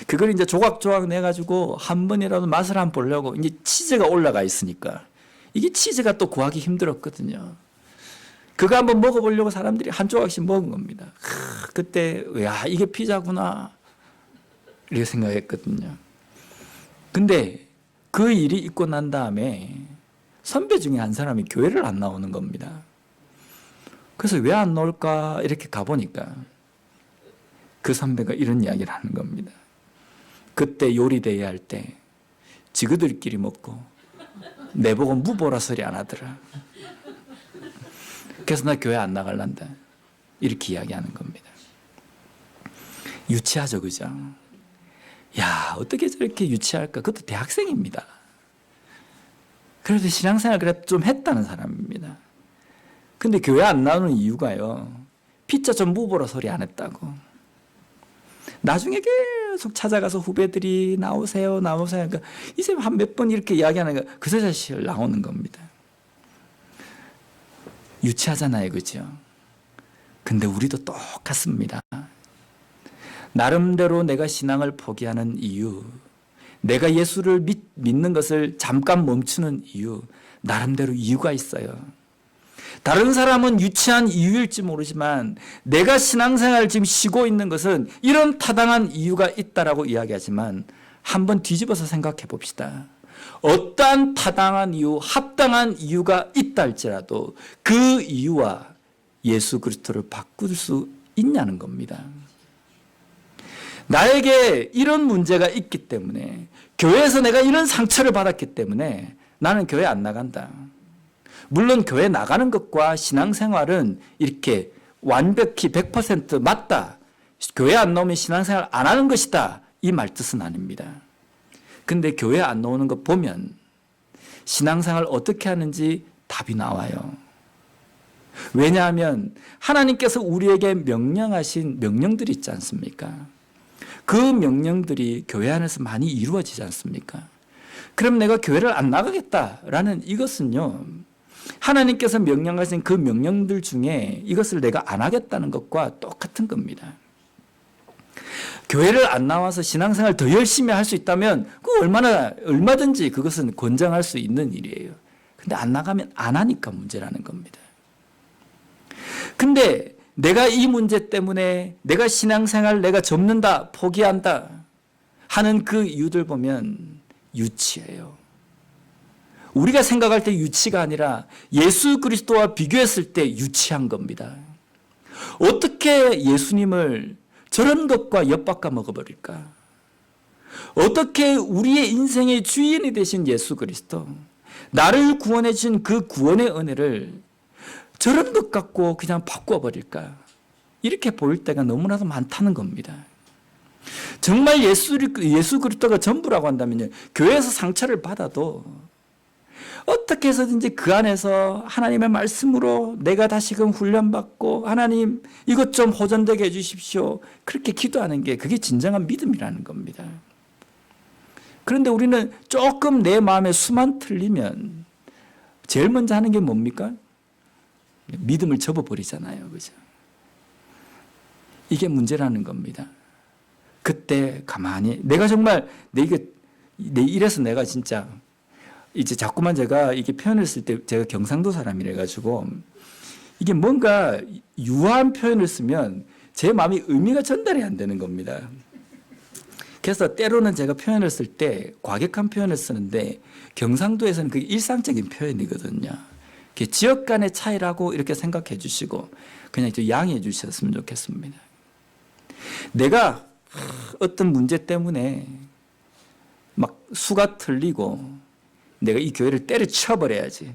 그걸 이제 조각조각 내가지고 한 번이라도 맛을 한번 보려고 이제 치즈가 올라가 있으니까 이게 치즈가 또 구하기 힘들었거든요. 그거 한번 먹어보려고 사람들이 한 조각씩 먹은 겁니다. 그때 야 이게 피자구나 이렇게 생각했거든요. 근데 그 일이 있고 난 다음에 선배 중에 한 사람이 교회를 안 나오는 겁니다. 그래서 왜 안 나올까 이렇게 가보니까 그 선배가 이런 이야기를 하는 겁니다. 그때 요리대회 할 때 지그들끼리 먹고 내보고 무보라 소리 안 하더라. 그래서 나 교회 안 나갈란다. 이렇게 이야기하는 겁니다. 유치하죠, 그죠? 야, 어떻게 저렇게 유치할까? 그것도 대학생입니다. 그래도 신앙생활 그래도 좀 했다는 사람입니다. 근데 교회 안 나오는 이유가요. 피자 좀 무보라 소리 안 했다고. 나중에 계속 찾아가서 후배들이 나오세요. 그러니까 이 쌤 한 몇 번 이렇게 이야기하는 거 그저 사실 나오는 겁니다. 유치하잖아요, 그죠? 근데 우리도 똑같습니다. 나름대로 내가 신앙을 포기하는 이유, 내가 예수를 믿는 것을 잠깐 멈추는 이유, 나름대로 이유가 있어요. 다른 사람은 유치한 이유일지 모르지만 내가 신앙생활을 지금 쉬고 있는 것은 이런 타당한 이유가 있다라고 이야기하지만 한번 뒤집어서 생각해 봅시다. 어떠한 타당한 이유, 합당한 이유가 있다 할지라도 그 이유와 예수 그리스도를 바꿀 수 있냐는 겁니다. 나에게 이런 문제가 있기 때문에 교회에서 내가 이런 상처를 받았기 때문에 나는 교회 안 나간다. 물론 교회 나가는 것과 신앙생활은 이렇게 완벽히 100% 맞다. 교회 안 나오면 신앙생활 안 하는 것이다. 이 말뜻은 아닙니다. 근데 교회 안 나오는 거 보면 신앙생활 어떻게 하는지 답이 나와요. 왜냐하면 하나님께서 우리에게 명령하신 명령들이 있지 않습니까? 그 명령들이 교회 안에서 많이 이루어지지 않습니까? 그럼 내가 교회를 안 나가겠다라는 이것은요, 하나님께서 명령하신 그 명령들 중에 이것을 내가 안 하겠다는 것과 똑같은 겁니다. 교회를 안 나와서 신앙생활 더 열심히 할 수 있다면 얼마든지 그것은 권장할 수 있는 일이에요. 근데 안 나가면 안 하니까 문제라는 겁니다. 근데 내가 이 문제 때문에 내가 신앙생활 내가 접는다, 포기한다 하는 그 이유들 보면 유치해요. 우리가 생각할 때 유치가 아니라 예수 그리스도와 비교했을 때 유치한 겁니다. 어떻게 예수님을 저런 것과 엿바꿔 먹어버릴까? 어떻게 우리의 인생의 주인이 되신 예수 그리스도, 나를 구원해 주신 그 구원의 은혜를 저런 것 갖고 그냥 바꿔버릴까? 이렇게 보일 때가 너무나도 많다는 겁니다. 정말 예수 그리스도가 전부라고 한다면요, 교회에서 상처를 받아도 어떻게 해서든지 그 안에서 하나님의 말씀으로 내가 다시금 훈련받고 하나님 이것 좀 호전되게 해주십시오, 그렇게 기도하는 게 그게 진정한 믿음이라는 겁니다. 그런데 우리는 조금 내 마음의 수만 틀리면 제일 먼저 하는 게 뭡니까? 믿음을 접어버리잖아요. 그죠? 이게 문제라는 겁니다. 그때 가만히 내가 정말 이래서 내가 진짜 이제 자꾸만 제가 이게 표현을 쓸 때 제가 경상도 사람이라 가지고 이게 뭔가 유한 표현을 쓰면 제 마음이 의미가 전달이 안 되는 겁니다. 그래서 때로는 제가 표현을 쓸 때 과격한 표현을 쓰는데 경상도에서는 그게 일상적인 표현이거든요. 지역 간의 차이라고 이렇게 생각해 주시고 그냥 좀 양해해 주셨으면 좋겠습니다. 내가 어떤 문제 때문에 막 수가 틀리고 내가 이 교회를 때려쳐버려야지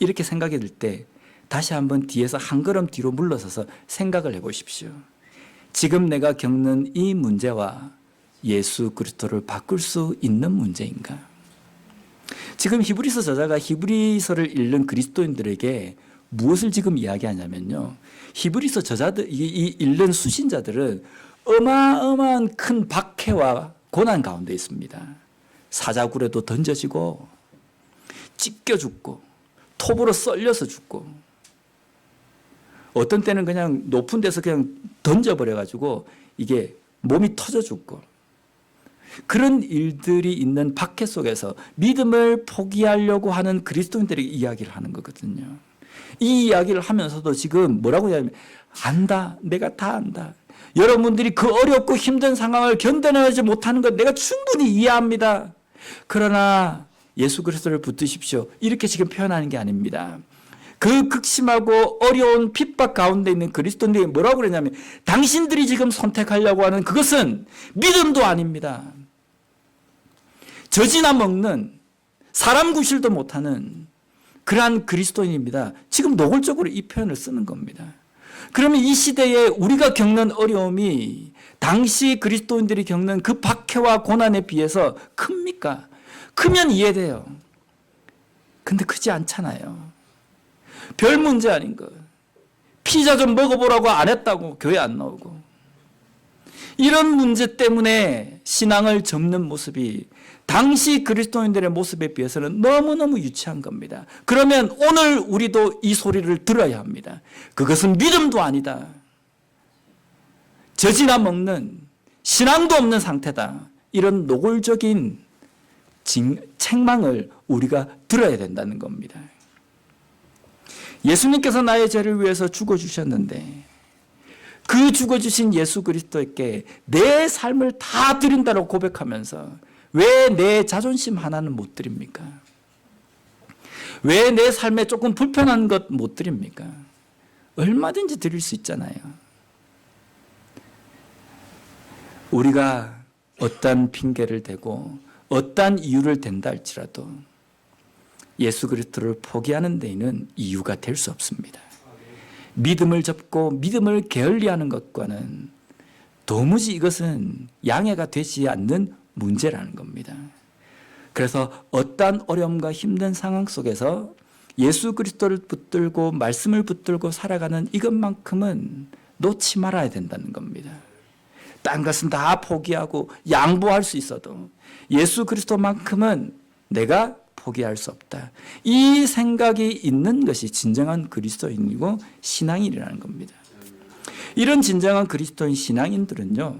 이렇게 생각이 들 때 다시 한번 뒤에서 한 걸음 뒤로 물러서서 생각을 해보십시오. 지금 내가 겪는 이 문제와 예수 그리스도를 바꿀 수 있는 문제인가? 지금 히브리서 저자가 히브리서를 읽는 그리스도인들에게 무엇을 지금 이야기하냐면요, 히브리서 저자들, 이 읽는 수신자들은 어마어마한 큰 박해와 고난 가운데 있습니다. 사자굴에도 던져지고 찢겨 죽고 톱으로 썰려서 죽고 어떤 때는 그냥 높은 데서 그냥 던져버려가지고 이게 몸이 터져 죽고 그런 일들이 있는 박해 속에서 믿음을 포기하려고 하는 그리스도인들에게 이야기를 하는 거거든요. 이 이야기를 하면서도 지금 뭐라고 하냐면 안다, 내가 다 안다. 여러분들이 그 어렵고 힘든 상황을 견뎌내지 못하는 것 내가 충분히 이해합니다. 그러나 예수 그리스도를 붙드십시오, 이렇게 지금 표현하는 게 아닙니다. 그 극심하고 어려운 핍박 가운데 있는 그리스도인들이 뭐라고 그러냐면 당신들이 지금 선택하려고 하는 그것은 믿음도 아닙니다. 젖이나 먹는 사람 구실도 못하는 그러한 그리스도인입니다. 지금 노골적으로 이 표현을 쓰는 겁니다. 그러면 이 시대에 우리가 겪는 어려움이 당시 그리스도인들이 겪는 그 박해와 고난에 비해서 큽니까? 크면 이해돼요. 근데 크지 않잖아요. 별 문제 아닌 거. 피자 좀 먹어보라고 안 했다고 교회 안 나오고. 이런 문제 때문에 신앙을 접는 모습이 당시 그리스도인들의 모습에 비해서는 너무너무 유치한 겁니다. 그러면 오늘 우리도 이 소리를 들어야 합니다. 그것은 믿음도 아니다. 젖이나 먹는 신앙도 없는 상태다. 이런 노골적인 책망을 우리가 들어야 된다는 겁니다. 예수님께서 나의 죄를 위해서 죽어주셨는데 그 죽어주신 예수 그리스도께 내 삶을 다 드린다고 고백하면서 왜 내 자존심 하나는 못 드립니까? 왜 내 삶에 조금 불편한 것 못 드립니까? 얼마든지 드릴 수 있잖아요. 우리가 어떤 핑계를 대고 어떤 이유를 댄다 할지라도 예수 그리스도를 포기하는 데에는 이유가 될 수 없습니다. 믿음을 접고 믿음을 게을리하는 것과는 도무지 이것은 양해가 되지 않는 문제라는 겁니다. 그래서 어떠한 어려움과 힘든 상황 속에서 예수 그리스도를 붙들고 말씀을 붙들고 살아가는 이것만큼은 놓지 말아야 된다는 겁니다. 딴 것은 다 포기하고 양보할 수 있어도 예수 그리스도만큼은 내가 포기할 수 없다. 이 생각이 있는 것이 진정한 그리스도인이고 신앙인이라는 겁니다. 이런 진정한 그리스도인 신앙인들은요,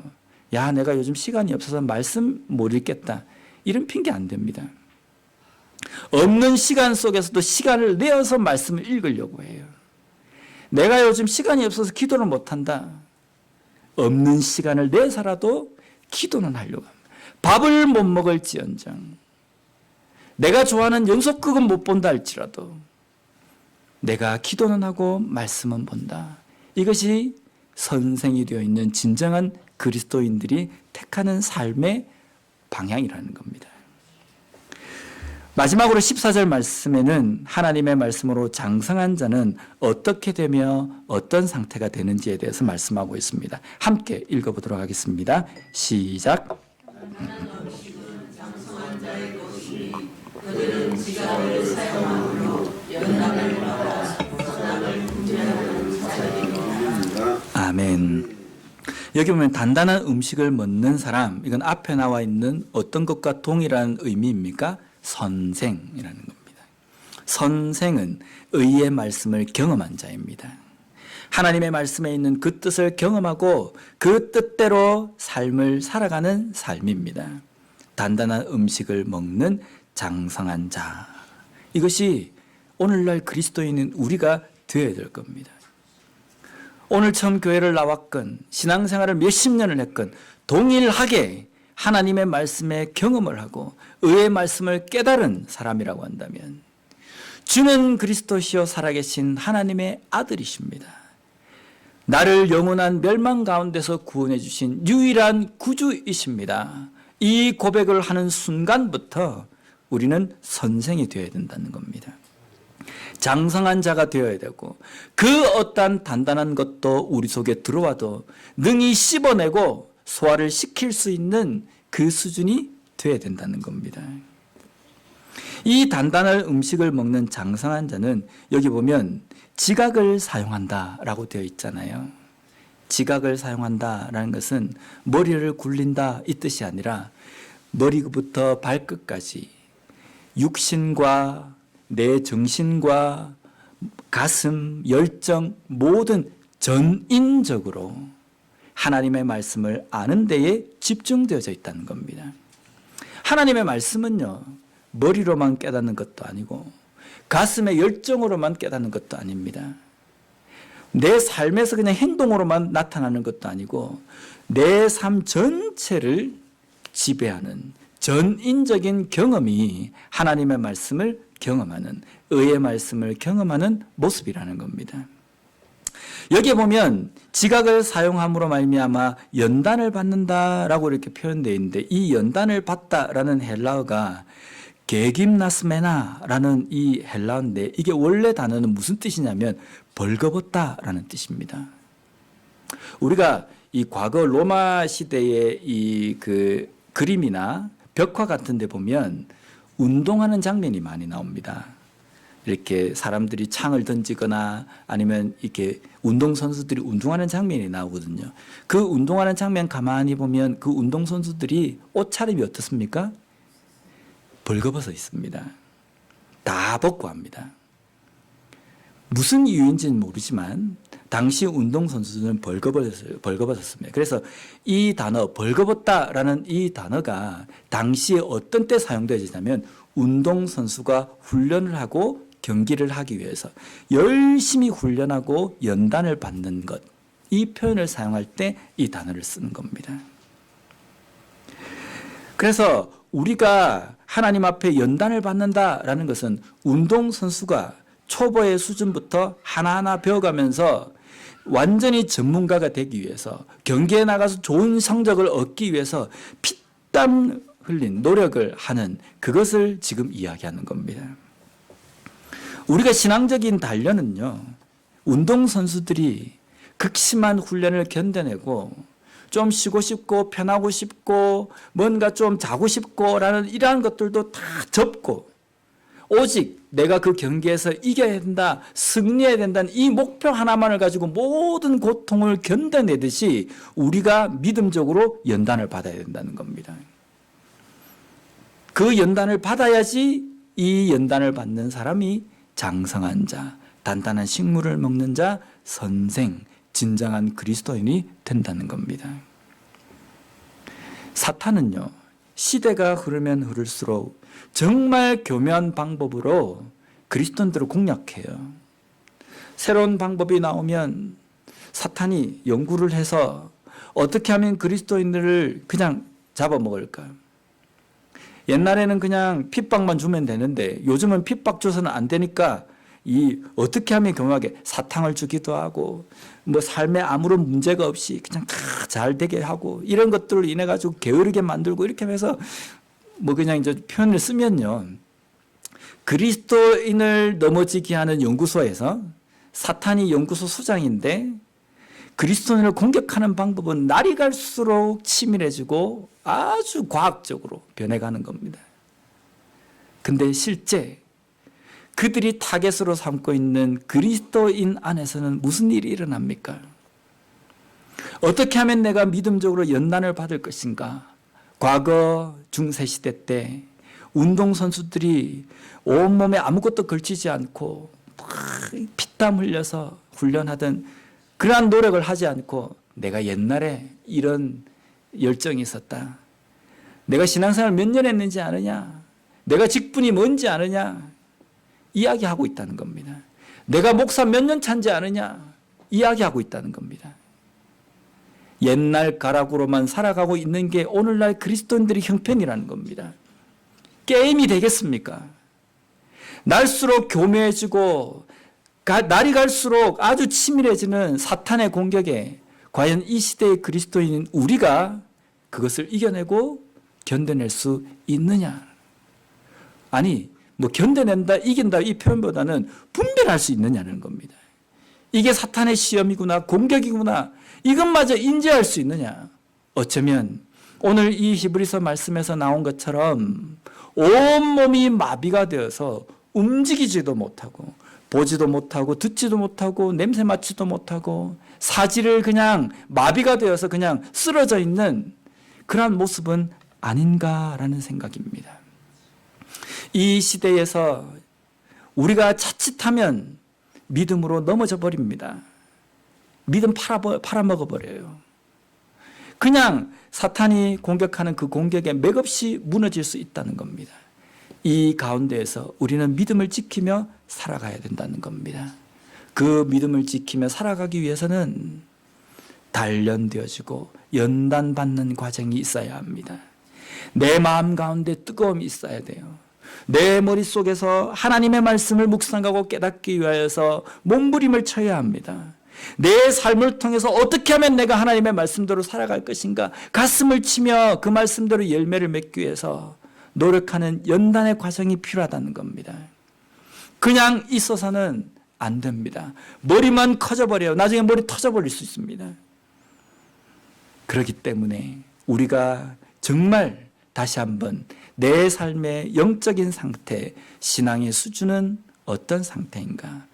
야, 내가 요즘 시간이 없어서 말씀 못 읽겠다, 이런 핑계 안 됩니다. 없는 시간 속에서도 시간을 내어서 말씀을 읽으려고 해요. 내가 요즘 시간이 없어서 기도를 못한다. 없는 시간을 내서라도 기도는 하려고 합니다. 밥을 못 먹을지언정, 내가 좋아하는 연속극은 못 본다 할지라도 내가 기도는 하고 말씀은 본다. 이것이 선생이 되어 있는 진정한 그리스도인들이 택하는 삶의 방향이라는 겁니다. 마지막으로 14절 말씀에는 하나님의 말씀으로 장성한 자는 어떻게 되며 어떤 상태가 되는지에 대해서 말씀하고 있습니다. 함께 읽어보도록 하겠습니다. 시작. 장성한 자의 것이 그들은 지각을 사용함으로 연단을 받아 선악을 분별하는 자들이니라. 아멘. 여기 보면 단단한 음식을 먹는 사람, 이건 앞에 나와 있는 어떤 것과 동일한 의미입니까? 선생이라는 겁니다. 선생은 의의 말씀을 경험한 자입니다. 하나님의 말씀에 있는 그 뜻을 경험하고 그 뜻대로 삶을 살아가는 삶입니다. 단단한 음식을 먹는 장성한 자. 이것이 오늘날 그리스도인인 우리가 되어야 될 겁니다. 오늘 처음 교회를 나왔건 신앙생활을 몇십 년을 했건 동일하게 하나님의 말씀에 경험을 하고 의의 말씀을 깨달은 사람이라고 한다면 주는 그리스도시요 살아계신 하나님의 아들이십니다. 나를 영원한 멸망 가운데서 구원해 주신 유일한 구주이십니다. 이 고백을 하는 순간부터 우리는 선생이 되어야 된다는 겁니다. 장성한 자가 되어야 되고 그 어떠한 단단한 것도 우리 속에 들어와도 능히 씹어내고 소화를 시킬 수 있는 그 수준이 되어야 된다는 겁니다. 이 단단한 음식을 먹는 장성한 자는 여기 보면 지각을 사용한다라고 되어 있잖아요. 지각을 사용한다라는 것은 머리를 굴린다 이 뜻이 아니라 머리부터 발끝까지 육신과 내 정신과 가슴, 열정 모든 전인적으로 하나님의 말씀을 아는 데에 집중되어져 있다는 겁니다. 하나님의 말씀은요, 머리로만 깨닫는 것도 아니고 가슴의 열정으로만 깨닫는 것도 아닙니다. 내 삶에서 그냥 행동으로만 나타나는 것도 아니고 내 삶 전체를 지배하는 전인적인 경험이 하나님의 말씀을 경험하는, 의의 말씀을 경험하는 모습이라는 겁니다. 여기에 보면 지각을 사용함으로 말미암아 연단을 받는다라고 이렇게 표현되어 있는데 이 연단을 받다라는 헬라어가 게김나스메나라는 이 헬라어인데 이게 원래 단어는 무슨 뜻이냐면 벌거벗다라는 뜻입니다. 우리가 이 과거 로마 시대의 이 그 그림이나 벽화 같은 데 보면 운동하는 장면이 많이 나옵니다. 이렇게 사람들이 창을 던지거나 아니면 이렇게 운동선수들이 운동하는 장면이 나오거든요. 그 운동하는 장면 가만히 보면 그 운동선수들이 옷차림이 어떻습니까? 벌거벗어 있습니다. 다 벗고 합니다. 무슨 이유인지는 모르지만 당시 운동선수들은 벌거벗었습니다. 그래서 이 단어 벌거벗다라는 이 단어가 당시에 어떤 때 사용되었냐면 운동선수가 훈련을 하고 경기를 하기 위해서 열심히 훈련하고 연단을 받는 것, 이 표현을 사용할 때 이 단어를 쓰는 겁니다. 그래서 우리가 하나님 앞에 연단을 받는다라는 것은 운동선수가 초보의 수준부터 하나하나 배워가면서 완전히 전문가가 되기 위해서 경기에 나가서 좋은 성적을 얻기 위해서 피땀 흘린 노력을 하는 그것을 지금 이야기하는 겁니다. 우리가 신앙적인 단련은요, 운동선수들이 극심한 훈련을 견뎌내고 좀 쉬고 싶고 편하고 싶고 뭔가 좀 자고 싶고 라는 이러한 것들도 다 접고 오직 내가 그 경기에서 이겨야 된다, 승리해야 된다는 이 목표 하나만을 가지고 모든 고통을 견뎌내듯이 우리가 믿음적으로 연단을 받아야 된다는 겁니다. 그 연단을 받아야지 이 연단을 받는 사람이 장성한 자, 단단한 식물을 먹는 자, 선생, 진정한 그리스도인이 된다는 겁니다. 사탄은요, 시대가 흐르면 흐를수록 정말 교묘한 방법으로 그리스도인들을 공략해요. 새로운 방법이 나오면 사탄이 연구를 해서 어떻게 하면 그리스도인들을 그냥 잡아먹을까? 옛날에는 그냥 핍박만 주면 되는데 요즘은 핍박 줘서는 안 되니까 어떻게 하면 경하게 사탕을 주기도 하고 뭐 삶에 아무런 문제가 없이 그냥 다 잘 되게 하고 이런 것들로 인해 가지고 게으르게 만들고 이렇게 해서 뭐 그냥 이제 표현을 쓰면요. 그리스도인을 넘어지게 하는 연구소에서 사탄이 연구소 소장인데 그리스도인을 공격하는 방법은 날이 갈수록 치밀해지고 아주 과학적으로 변해가는 겁니다. 근데 실제 그들이 타겟으로 삼고 있는 그리스도인 안에서는 무슨 일이 일어납니까? 어떻게 하면 내가 믿음적으로 연단을 받을 것인가? 과거 중세시대 때 운동선수들이 온몸에 아무것도 걸치지 않고 피땀 흘려서 훈련하던 그러한 노력을 하지 않고 내가 옛날에 이런 열정이 있었다. 내가 신앙생활 몇 년 했는지 아느냐? 내가 직분이 뭔지 아느냐? 이야기하고 있다는 겁니다. 내가 목사 몇 년 차인지 아느냐? 이야기하고 있다는 겁니다. 옛날 가락으로만 살아가고 있는 게 오늘날 그리스도인들의 형편이라는 겁니다. 게임이 되겠습니까? 날수록 교묘해지고 날이 갈수록 아주 치밀해지는 사탄의 공격에 과연 이 시대의 그리스도인인 우리가 그것을 이겨내고 견뎌낼 수 있느냐? 아니, 뭐 견뎌낸다, 이긴다 이 표현보다는 분별할 수 있느냐는 겁니다. 이게 사탄의 시험이구나, 공격이구나, 이것마저 인지할 수 있느냐? 어쩌면 오늘 이 히브리서 말씀에서 나온 것처럼 온몸이 마비가 되어서 움직이지도 못하고 보지도 못하고 듣지도 못하고 냄새 맡지도 못하고 사지를 그냥 마비가 되어서 그냥 쓰러져 있는 그러한 모습은 아닌가라는 생각입니다. 이 시대에서 우리가 자칫하면 믿음으로 넘어져 버립니다. 믿음 팔아먹어 버려요. 그냥 사탄이 공격하는 그 공격에 맥없이 무너질 수 있다는 겁니다. 이 가운데에서 우리는 믿음을 지키며 살아가야 된다는 겁니다. 그 믿음을 지키며 살아가기 위해서는 단련되어지고 연단받는 과정이 있어야 합니다. 내 마음 가운데 뜨거움이 있어야 돼요. 내 머릿속에서 하나님의 말씀을 묵상하고 깨닫기 위하여서 몸부림을 쳐야 합니다. 내 삶을 통해서 어떻게 하면 내가 하나님의 말씀대로 살아갈 것인가 가슴을 치며 그 말씀대로 열매를 맺기 위해서 노력하는 연단의 과정이 필요하다는 겁니다. 그냥 있어서는 안 됩니다. 머리만 커져버려요. 나중에 머리 터져버릴 수 있습니다. 그렇기 때문에 우리가 정말 다시 한번 내 삶의 영적인 상태, 신앙의 수준은 어떤 상태인가?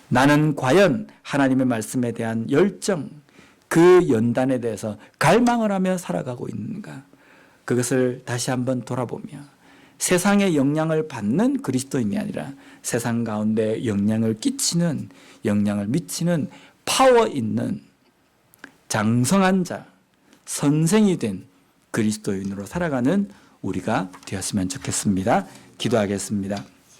나는 과연 하나님의 말씀에 대한 열정, 그 연단에 대해서 갈망을 하며 살아가고 있는가? 그것을 다시 한번 돌아보며 세상의 영향을 받는 그리스도인이 아니라 세상 가운데 영향을 끼치는, 영향을 미치는 파워 있는 장성한 자, 선생이 된 그리스도인으로 살아가는 우리가 되었으면 좋겠습니다. 기도하겠습니다.